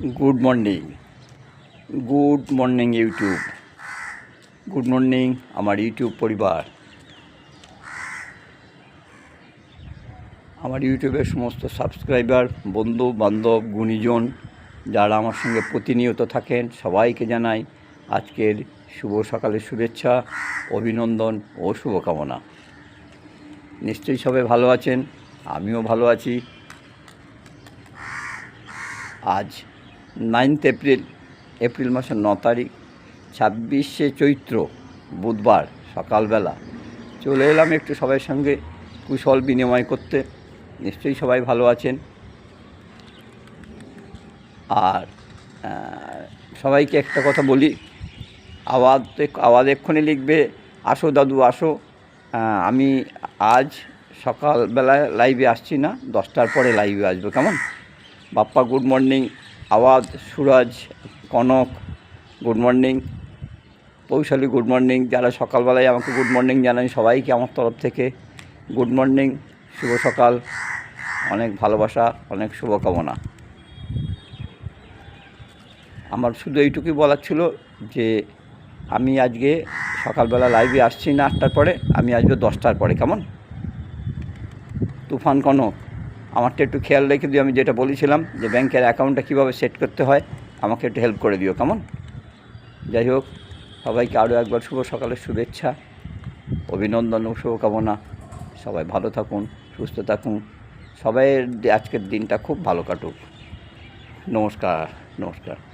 Good morning YouTube, good morning আমার YouTube পরিবার, আমার ইউটিউবের সমস্ত সাবস্ক্রাইবার, বন্ধু বান্ধব, গুণীজন যারা আমার সঙ্গে প্রতিনিয়ত থাকেন, সবাইকে জানাই আজকের শুভ সকালের শুভেচ্ছা, অভিনন্দন ও শুভকামনা। নিশ্চয়ই সবাই ভালো আছেন, আমিও ভালো আছি। আজ 9 এপ্রিল মাসের 9 তারিখ, 26শে চৈত্র, বুধবার সকালবেলা চলে এলাম একটু সবার সঙ্গে কুশল বিনিময় করতে। নিশ্চয়ই সবাই ভালো আছেন। আর সবাইকে একটা কথা বলি, আওয়াজ এক্ষুনি লিখবে, আসো দাদু আসো। আমি আজ সকালবেলায় লাইভে আসছি না, 10টার পরে লাইভে আসবো, কেমন? Bappa good morning, Awaz, Suraj, Kanak good morning, Poushali good morning. যারা সকালবেলায় আমাকে গুড মর্নিং জানাই সবাইকে আমার তরফ থেকে গুড মর্নিং, শুভ সকাল, অনেক ভালোবাসা, অনেক শুভকামনা। আমার শুধু এইটুকুই বলার ছিল যে আমি আজকে সকালবেলা লাইভে আসছি না 8টার পরে, আমি আসবো 10টার পরে, কেমন? তুফান কনক, আমারটা একটু খেয়াল রেখে দিও, আমি যেটা বলেছিলাম যে ব্যাংকের অ্যাকাউন্টটা কীভাবে সেট করতে হয় আমাকে একটু হেল্প করে দিও, কেমন? যাই হোক, সবাইকে আরও একবার শুভ সকালের শুভেচ্ছা, অভিনন্দন ও শুভকামনা। সবাই ভালো থাকুন, সুস্থ থাকুন, সবাইয়ের আজকের দিনটা খুব ভালো কাটুক। নমস্কার।